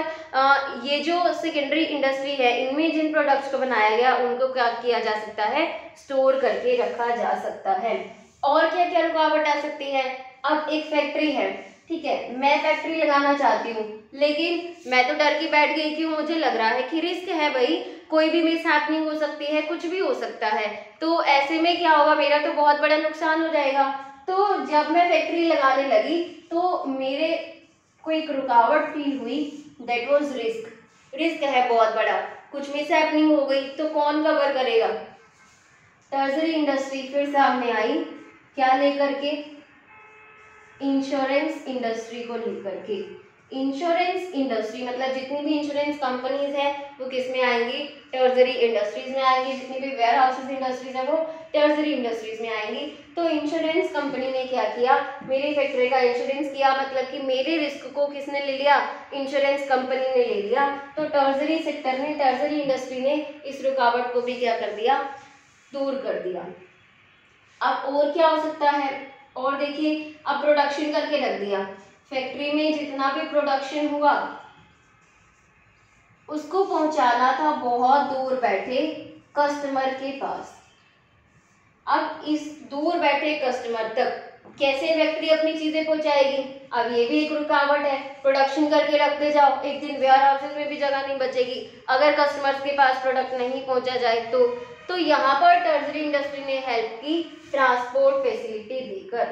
ये जो सेकेंडरी इंडस्ट्री है इनमें जिन प्रोडक्ट्स को बनाया गया उनको क्या किया जा सकता है, स्टोर करके रखा जा सकता है। और क्या क्या रुकावट आ सकती है, अब एक फैक्ट्री है, ठीक है, मैं फैक्ट्री लगाना चाहती हूँ लेकिन मैं तो डर की बैठ गई क्यों, मुझे लग रहा है कि रिस्क है भाई, कोई भी मिस हैपनिंग हो सकती है, कुछ भी हो सकता है, तो ऐसे में क्या होगा, मेरा तो बहुत बड़ा नुकसान हो जाएगा। तो जब मैं फैक्ट्री लगाने लगी तो मेरे को एक रुकावट फील हुई, दैट वाज रिस्क। रिस्क है बहुत बड़ा, कुछ मिस हैपनिंग हो गई तो कौन कवर करेगा, टर्जरी इंडस्ट्री फिर सामने आई, क्या लेकर के, इंश्योरेंस इंडस्ट्री को लेकर के। इंश्योरेंस इंडस्ट्री मतलब जितनी भी इंश्योरेंस कंपनीज हैं वो किस में आएंगी, टर्जरी इंडस्ट्रीज में आएंगी, जितनी भी वेयर हाउसेज इंडस्ट्रीज है वो टर्जरी इंडस्ट्रीज में आएंगी। तो इंश्योरेंस कंपनी ने क्या किया, मेरी फैक्ट्री का इंश्योरेंस किया, मतलब कि मेरे रिस्क को किसने ले लिया, इंश्योरेंस कंपनी ने ले लिया। तो टर्जरी सेक्टर ने, टर्जरी इंडस्ट्री ने इस रुकावट को भी क्या कर दिया, दूर कर दिया। अब और क्या हो सकता है, और देखिए, अब प्रोडक्शन करके रख दिया, फैक्ट्री में जितना भी प्रोडक्शन हुआ उसको पहुंचाना था बहुत दूर बैठे कस्टमर के पास। अब इस दूर बैठे कस्टमर तक कैसे फैक्ट्री अपनी चीजें पहुंचाएगी, अब ये भी एक रुकावट है। प्रोडक्शन करके रखते जाओ, एक दिन वेयर हाउसेज में भी जगह नहीं बचेगी अगर कस्टमर्स के पास प्रोडक्ट नहीं पहुंचा जाए तो यहाँ पर टर्जरी इंडस्ट्री ने हेल्प की ट्रांसपोर्ट फैसिलिटी देकर।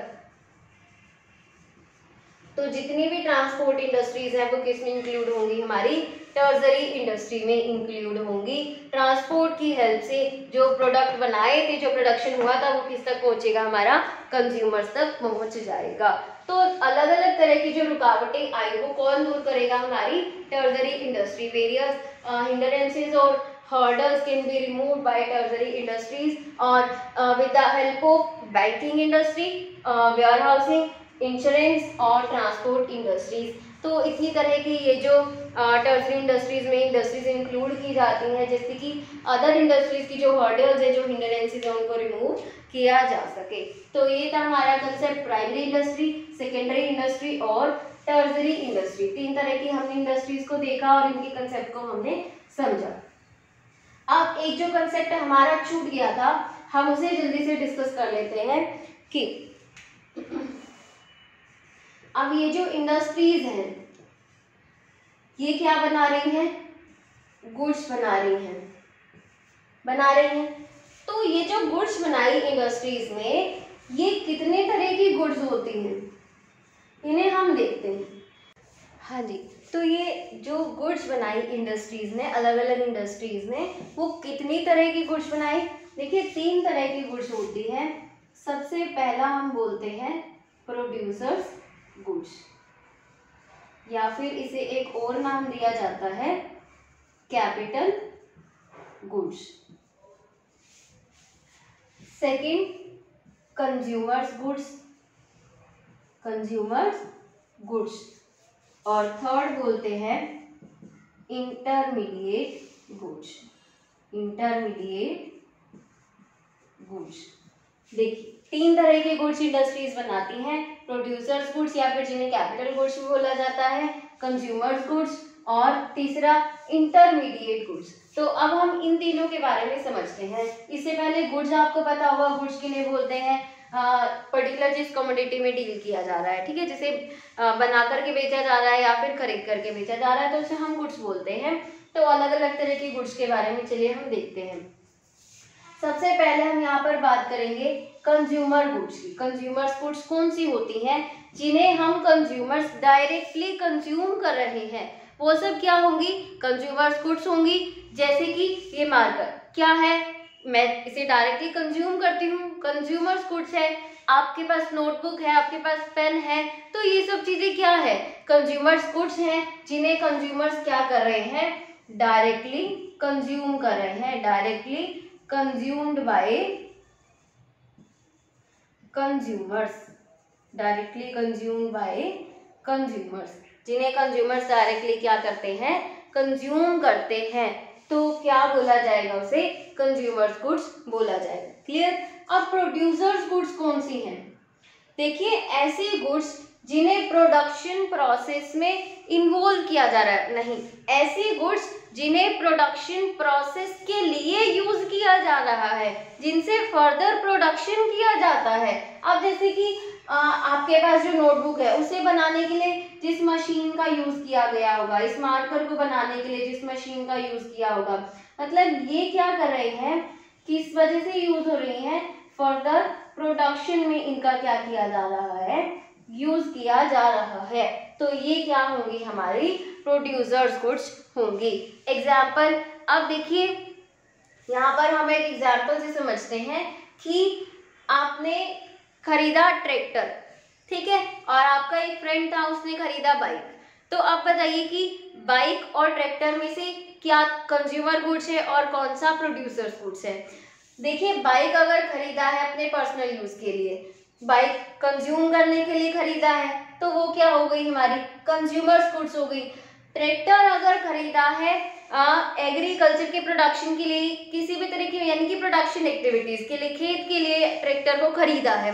तो जितनी भी ट्रांसपोर्ट इंडस्ट्रीज हैं वो किस में इंक्लूड होंगी, हमारी टर्जरी इंडस्ट्री में इंक्लूड होंगी। ट्रांसपोर्ट की हेल्प से जो प्रोडक्ट बनाए थे, जो प्रोडक्शन हुआ था वो किस तक पहुंचेगा, हमारा कंज्यूमर्स तक पहुंच जाएगा। तो अलग अलग तरह की जो रुकावटें आई वो कौन दूर करेगा, हमारी टर्जरी इंडस्ट्री। वेरियस हिंड्रेंसेस और hurdles can be removed by tertiary industries or with the help of banking industry, warehousing, insurance और ट्रांसपोर्ट इंडस्ट्रीज। तो इसी तरह की ये जो टर्सरी इंडस्ट्रीज में इंडस्ट्रीज इंक्लूड की जाती हैं जिससे कि अदर इंडस्ट्रीज की जो हर्डल्स है, जो हिंड्रेंसेस है, उनको रिमूव किया जा सके। तो ये था हमारा concept, primary industry, secondary industry और टर्सरी इंडस्ट्री। तीन तरह की हमने इंडस्ट्रीज को देखा और इनके कंसेप्ट को हमने समझा। अब एक जो कंसेप्ट हमारा छूट गया था हम उसे जल्दी से डिस्कस कर लेते हैं कि अब ये जो इंडस्ट्रीज हैं ये क्या बना रही हैं, गुड्स बना रही हैं। तो ये जो गुड्स बनाई इंडस्ट्रीज में, ये कितने तरह की गुड्स होती हैं इन्हें हम देखते हैं। हाँ जी, तो ये जो गुड्स बनाई इंडस्ट्रीज ने, अलग अलग इंडस्ट्रीज ने, वो कितनी तरह की गुड्स बनाई, देखिए तीन तरह की गुड्स होती हैं। सबसे पहला हम बोलते हैं प्रोड्यूसर्स गुड्स, या फिर इसे एक और नाम दिया जाता है capital goods. Second consumers goods, और थर्ड बोलते हैं इंटरमीडिएट गुड्स। देखिए 3 तरह के गुड्स इंडस्ट्रीज बनाती हैं, प्रोड्यूसर्स गुड्स या फिर जिन्हें कैपिटल गुड्स भी बोला जाता है, कंज्यूमर्स गुड्स, और तीसरा इंटरमीडिएट गुड्स। तो अब हम इन तीनों के बारे में समझते हैं। इससे पहले गुड्स आपको पता होगा, गुड्स किन्हें बोलते हैं, पर्टिकुलर जिस कमोडिटी में डील किया जा रहा है, ठीक है, जिसे बना करके बेचा जा रहा है या फिर खरीद करके बेचा जा रहा है, तो उसे हम गुड्स बोलते हैं। तो अलग अलग तरह के गुड्स के बारे में चलिए हम देखते हैं। सबसे पहले हम यहाँ पर बात करेंगे कंज्यूमर गुड्स की। कंज्यूमर्स गुड्स कौन सी होती हैं, जिन्हें हम कंज्यूमर्स डायरेक्टली कंज्यूम कर रहे हैं, वो सब क्या होंगी, कंज्यूमर्स गुड्स होंगी। जैसे कि ये मार्कर क्या है, मैं इसे डायरेक्टली कंज्यूम करती हूँ, कंज्यूमर्स गुड्स है। आपके पास नोटबुक है, आपके पास पेन है, तो ये सब चीजें क्या है, कंज्यूमर्स गुड्स हैं, जिन्हें कंज्यूमर्स क्या कर रहे हैं, डायरेक्टली कंज्यूम कर रहे हैं, directly consumed by consumers, directly consumed by consumers, जिन्हें कंज्यूमर्स डायरेक्टली क्या करते हैं, कंज्यूम करते हैं। तो क्या बोला जाएगा, उसे कंज्यूमर्स गुड्स बोला जाएगा। क्लियर। अब प्रोड्यूसर्स गुड्स कौन सी हैं, देखिए ऐसी गुड्स जिन्हें प्रोडक्शन प्रोसेस में इन्वॉल्व किया जा रहा है, नहीं, ऐसी गुड्स जिन्हें प्रोडक्शन प्रोसेस के लिए यूज किया जा रहा है, जिनसे फर्दर प्रोडक्शन किया जाता है। अब जैसे कि आपके पास जो नोटबुक है, उसे बनाने के लिए जिस मशीन का यूज किया गया होगा, इस मार्कर को बनाने के लिए जिस मशीन का यूज किया होगा, मतलब ये क्या कर रहे हैं, किस वजह से यूज हो रही हैं, फर्दर प्रोडक्शन में इनका क्या किया जा रहा है, यूज किया जा रहा है। तो ये क्या होंगी, हमारी प्रोड्यूसर्स गुड्स होंगी। एग्जाम्पल, अब देखिए यहाँ पर हम एक एग्जाम्पल से समझते हैं कि आपने खरीदा ट्रैक्टर, ठीक है, और आपका एक फ्रेंड था, उसने खरीदा बाइक। तो आप बताइए कि बाइक और ट्रैक्टर में से क्या कंज्यूमर गुड्स है और कौन सा प्रोड्यूसर्स गुड्स है। देखिए बाइक अगर खरीदा है अपने पर्सनल यूज के लिए, बाइक कंज्यूम करने के लिए खरीदा है, तो वो क्या हो गई, हमारी कंज्यूमर्स गुड्स हो गई। ट्रैक्टर अगर खरीदा है एग्रीकल्चर के प्रोडक्शन के लिए, किसी भी तरह की यानी कि प्रोडक्शन एक्टिविटीज के लिए, खेत के लिए ट्रैक्टर को खरीदा है,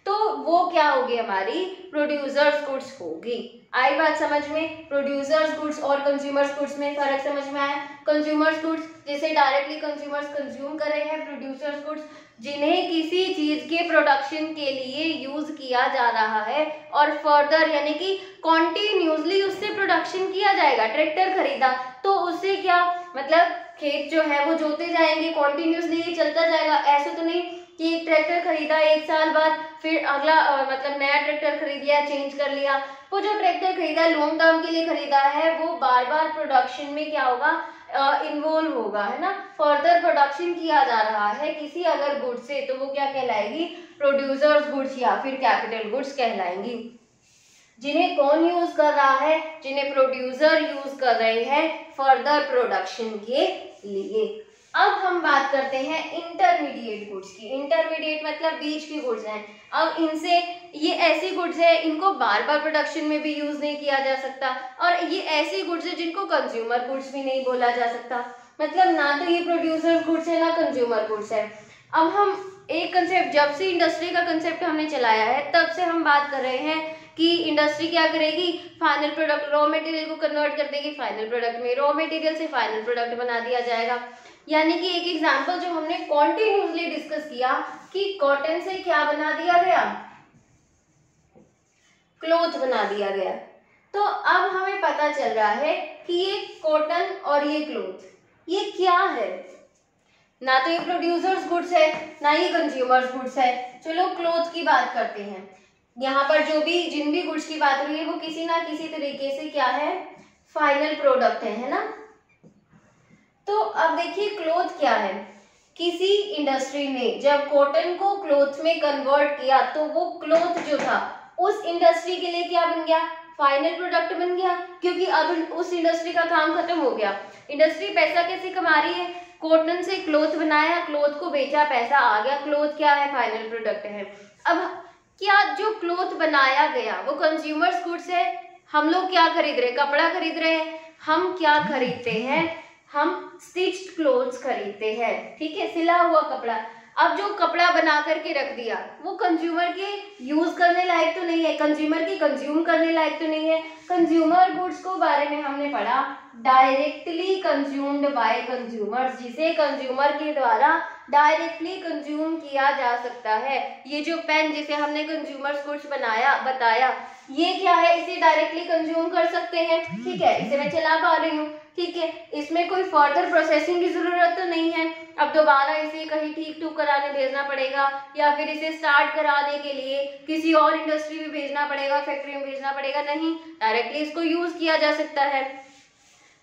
तो वो क्या होगी, हमारी प्रोड्यूसर्स गुड्स होगी। आई बात समझ में, प्रोड्यूसर्स गुड्स और कंज्यूमर्स गुड्स में फर्क समझ में आया। कंज्यूमर्स गुड्स जिसे डायरेक्टली कंज्यूमर्स कंज्यूम कर रहे हैं, प्रोड्यूसर्स गुड्स जिन्हें किसी चीज के प्रोडक्शन के लिए यूज किया जा रहा है और फर्दर यानी कि कॉन्टिन्यूसली उससे प्रोडक्शन किया जाएगा। ट्रैक्टर खरीदा तो उससे क्या मतलब, खेत जो है वो जोते जाएंगे, कॉन्टिन्यूसली ये चलता जाएगा। ऐसे तो नहीं कि ट्रैक्टर खरीदा, 1 साल बाद फिर अगला मतलब नया ट्रैक्टर खरीद लिया, चेंज कर लिया। वो जो ट्रैक्टर खरीदा लॉन्ग टर्म के लिए खरीदा है, वो बार बार प्रोडक्शन में क्या होगा, इन्वॉल्व होगा, है ना, फर्दर प्रोडक्शन किया जा रहा है किसी अगर गुड से, तो वो क्या कहलाएगी, प्रोड्यूसर्स गुड्स या फिर कैपिटल गुड्स कहलाएंगी। जिन्हें कौन यूज कर रहा है, जिन्हें प्रोड्यूसर यूज कर रहे हैं फर्दर प्रोडक्शन के लिए। अब हम बात करते हैं इंटरमीडिएट गुड्स की। इंटरमीडिएट मतलब बीच की गुड्स हैं। अब इनसे ये ऐसी गुड्स है, इनको बार बार प्रोडक्शन में भी यूज नहीं किया जा सकता, और ये ऐसी गुड्स है जिनको कंज्यूमर गुड्स भी नहीं बोला जा सकता। मतलब ना तो ये प्रोड्यूसर गुड्स है ना कंज्यूमर गुड्स है। अब हम एक कंसेप्ट, जब से इंडस्ट्री का कंसेप्ट हमने चलाया है तब से हम बात कर रहे हैं कि इंडस्ट्री क्या करेगी, फाइनल प्रोडक्ट, रॉ मटेरियल को कन्वर्ट कर देगी फाइनल प्रोडक्ट में, रॉ मटेरियल से फाइनल प्रोडक्ट बना दिया जाएगा। यानी कि एक एग्जांपल जो हमने कॉन्टिन्यूसली डिस्कस किया कि कॉटन से क्या बना दिया गया, क्लॉथ बना दिया गया। तो अब हमें पता चल रहा है कि ये कॉटन और ये क्लॉथ ये क्या है, ना तो ये प्रोड्यूसर्स गुड्स है ना ये कंज्यूमर्स गुड्स है। चलो क्लॉथ की बात करते हैं। यहाँ पर जो भी जिन भी गुड्स की बात हुई है वो किसी ना किसी तरीके से क्या है, फाइनल प्रोडक्ट है ना। तो अब देखिए क्लॉथ क्या है, किसी इंडस्ट्री ने जब कॉटन को क्लॉथ में कन्वर्ट किया तो वो क्लॉथ जो था उस इंडस्ट्री के लिए क्या बन गया, फाइनल प्रोडक्ट बन गया, क्योंकि अब उस इंडस्ट्री का काम खत्म हो गया। इंडस्ट्री पैसा कैसे कमा रही है, कॉटन से क्लोथ बनाया, क्लोथ को बेचा, पैसा आ गया, क्लोथ क्या है, फाइनल प्रोडक्ट है। अब क्या जो क्लोथ बनाया गया वो कंज्यूमर्स गुड्स है, हम लोग क्या खरीद रहे हैं, कपड़ा खरीद रहे हैं, हम क्या खरीदते हैं, हम स्टिच्ड क्लोथ्स खरीदते हैं, ठीक है, सिला हुआ कपड़ा। अब जो कपड़ा बना करके रख दिया वो कंज्यूमर के यूज करने लायक तो नहीं है, कंज्यूमर के कंज्यूम करने लायक तो नहीं है। कंज्यूमर गुड्स को बारे में हमने पढ़ा, डायरेक्टली कंज्यूम्ड बाय कंज्यूमर्स, जिसे कंज्यूमर के द्वारा डायरेक्टली कंज्यूम किया जा सकता है। ये जो पेन जिसे हमने कंज्यूमर्स गुड्स बताया, ये क्या है, इसे डायरेक्टली कंज्यूम कर सकते हैं, ठीक है, इसे मैं चला पा रही हूँ, ठीक है, इसमें कोई फर्दर प्रोसेसिंग की जरूरत तो नहीं है। अब दोबारा इसे कहीं ठीक टूक कराने भेजना पड़ेगा या फिर इसे स्टार्ट कराने के लिए किसी और इंडस्ट्री में भेजना पड़ेगा, फैक्ट्री में भेजना पड़ेगा, नहीं, डायरेक्टली इसको यूज किया जा सकता है।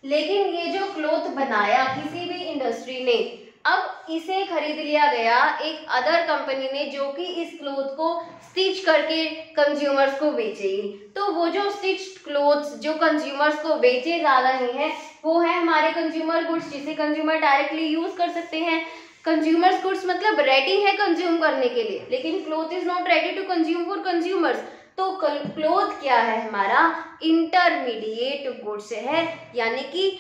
लेकिन ये जो क्लोथ बनाया किसी भी इंडस्ट्री ने, अब इसे खरीद लिया गया एक अदर कंपनी ने जो कि इस क्लोथ को स्टिच करके कंज्यूमर्स को बेचेगी। तो वो जो स्टिच्ड क्लोथ्स जो कंज्यूमर्स को बेचे जा रहे हैं वो है हमारे कंज्यूमर गुड्स, जिसे कंज्यूमर डायरेक्टली यूज कर सकते हैं। कंज्यूमर्स गुड्स मतलब रेडी है कंज्यूम करने के लिए, लेकिन cloth is not ready to consume for consumers. तो क्लोथ क्या है, हमारा इंटरमीडिएट गुड्स है, यानी कि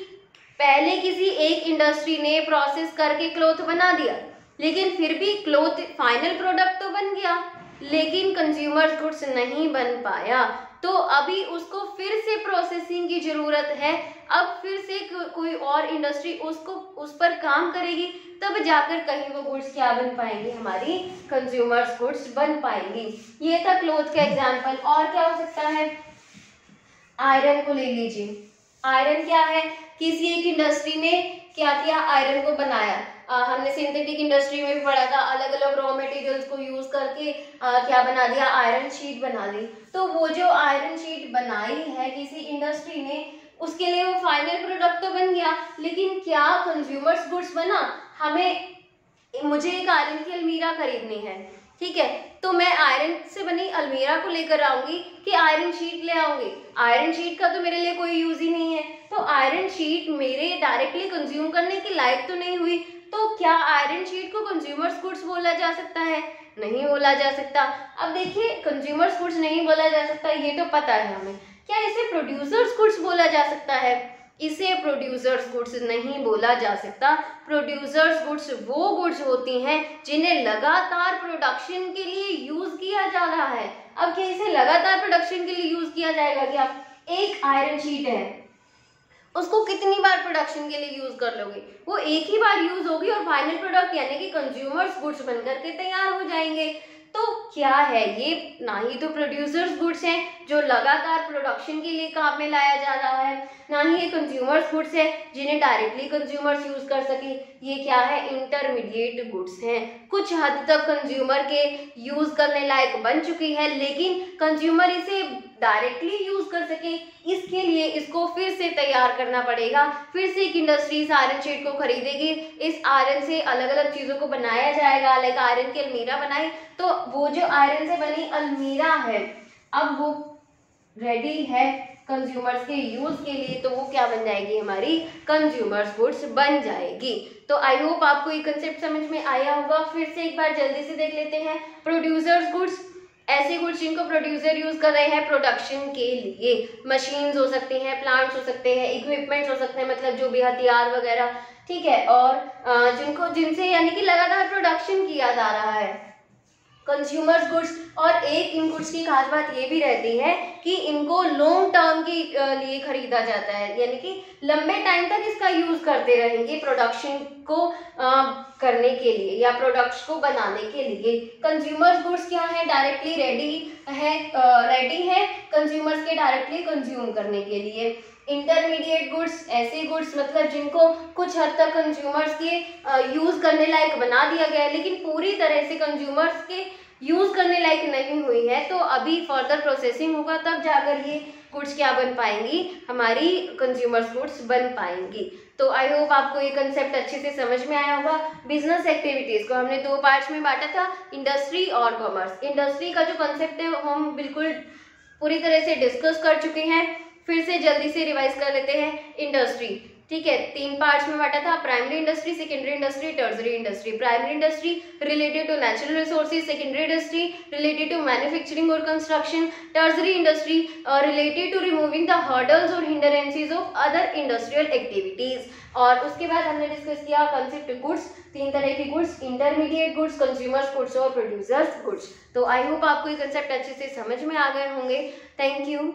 पहले किसी एक इंडस्ट्री ने प्रोसेस करके क्लोथ बना दिया, लेकिन फिर भी क्लोथ फाइनल प्रोडक्ट तो बन गया, लेकिन कंज्यूमर गुड्स नहीं बन पाया। तो अभी उसको फिर से प्रोसेसिंग की जरूरत है, अब फिर से कोई और इंडस्ट्री उस पर काम करेगी, तब जाकर कहीं वो गुड्स क्या बन पाएंगी, हमारी कंज्यूमर्स गुड्स बन पाएंगी। ये था क्लोथ का एग्जाम्पल। और क्या हो सकता है, आयरन को ले लीजिए। आयरन क्या है, किसी एक इंडस्ट्री ने क्या किया, आयरन को बनाया। हमने सिंथेटिक इंडस्ट्री में भी पढ़ा था, अलग अलग रॉ मटेरियल्स को यूज करके क्या बना दिया, आयरन शीट बना दी। तो वो जो आयरन शीट बनाई है किसी इंडस्ट्री ने, उसके लिए वो फाइनल प्रोडक्ट तो बन गया, लेकिन क्या कंज्यूमर्स गुड्स बना। मुझे एक आयरन की अलमीरा खरीदनी है, ठीक है, तो मैं आयरन से बनी अलमीरा को लेकर आऊंगी कि आयरन शीट ले आऊंगी। आयरन शीट का तो मेरे लिए कोई यूज ही नहीं है, तो आयरन शीट मेरे डायरेक्टली कंज्यूम करने के लायक तो नहीं हुई। तो क्या आयरन शीट को कंज्यूमर्स गुड्स बोला जा सकता है, नहीं बोला जा सकता। अब देखिए, कंज्यूमर्स गुड्स नहीं बोला जा सकता, ये तो पता है हमें। क्या इसे प्रोड्यूसर्स गुड्स बोला जा सकता है, इसे प्रोड्यूसर्स गुड्स नहीं बोला जा सकता। प्रोड्यूसर्स गुड्स वो गुड्स होती हैं जिन्हें लगातार प्रोडक्शन के लिए यूज किया जा रहा है। अब क्या इसे लगातार प्रोडक्शन के लिए यूज किया जाएगा क्या, एक आयरन शीट है, उसको कितनी बार प्रोडक्शन के लिए यूज कर लोगे, वो एक ही बार यूज होगी और फाइनल प्रोडक्ट यानी कि कंज्यूमर्स गुड्स बनकर के तैयार हो जाएंगे। तो क्या है ये, ना ही तो प्रोड्यूसर्स गुड्स हैं जो लगातार प्रोडक्शन के लिए काम में लाया जा रहा है, ना ही ये कंज्यूमर्स गुड्स है जिन्हें डायरेक्टली कंज्यूमर्स यूज कर सके। ये क्या है, इंटरमीडिएट गुड्स हैं, कुछ हद तक कंज्यूमर के यूज करने लायक बन चुकी है, लेकिन कंज्यूमर इसे डायरेक्टली यूज कर सके इसके लिए इसको फिर से तैयार करना पड़ेगा। फिर से एक इंडस्ट्री इस आयरन शीट को खरीदेगी, इस आयरन से अलग अलग चीजों को बनाया जाएगा, लाइक आयरन की अलमीरा बनाई, तो वो जो आयरन से बनी अलमीरा है अब वो रेडी है कंज्यूमर्स के यूज के लिए, तो वो क्या बन जाएगी, हमारी कंज्यूमर्स गुड्स बन जाएगी। तो आई होप आपको ये कंसेप्ट समझ में आया होगा। फिर से एक बार जल्दी से देख लेते हैं। प्रोड्यूसर्स गुड्स, ऐसे गुड्स जिनको प्रोड्यूसर यूज कर रहे हैं प्रोडक्शन के लिए, मशीन्स हो सकती हैं, प्लांट्स हो सकते हैं, इक्विपमेंट्स हो सकते हैं, मतलब जो भी हथियार वगैरह, ठीक है, और जिनसे यानी कि लगातार प्रोडक्शन किया जा रहा है कंज्यूमर्स गुड्स। और एक इन गुड्स की खास बात ये भी रहती है कि इनको लॉन्ग टर्म के लिए खरीदा जाता है, यानी कि लंबे टाइम तक इसका यूज करते रहेंगे प्रोडक्शन को करने के लिए या प्रोडक्ट्स को बनाने के लिए। कंज्यूमर्स गुड्स क्या है, डायरेक्टली रेडी है कंज्यूमर्स के डायरेक्टली कंज्यूम करने के लिए। इंटरमीडिएट गुड्स, ऐसे गुड्स मतलब जिनको कुछ हद तक कंज्यूमर्स के यूज करने लायक बना दिया गया है, लेकिन पूरी तरह से कंज्यूमर्स के यूज करने लायक नहीं हुई है, तो अभी फर्दर प्रोसेसिंग होगा तब जाकर ये गुड्स क्या बन पाएंगी, हमारी कंज्यूमर्स गुड्स बन पाएंगी। तो आई होप आपको ये कंसेप्ट अच्छे से समझ में आया होगा। बिजनेस एक्टिविटीज को हमने दो पार्ट्स में बांटा था, इंडस्ट्री और कॉमर्स। इंडस्ट्री का जो कंसेप्ट है हम बिल्कुल पूरी तरह से डिस्कस कर चुके हैं, फिर से जल्दी से रिवाइज कर लेते हैं। इंडस्ट्री, ठीक है, 3 पार्ट्स में बांटा था, primary industry, secondary industry, tertiary industry. Primary industry related to natural resources, secondary industry related to manufacturing और construction, tertiary industry related to removing the hurdles और hindrances of other industrial activities. और उसके बाद हमने डिस्कस किया कंसेप्ट गुड्स, 3 तरह की goods, intermediate goods, consumers goods और प्रोड्यूसर्स गुड्स। तो आई होप आपको ये कंसेप्ट अच्छे से समझ में आ गए होंगे। Thank you.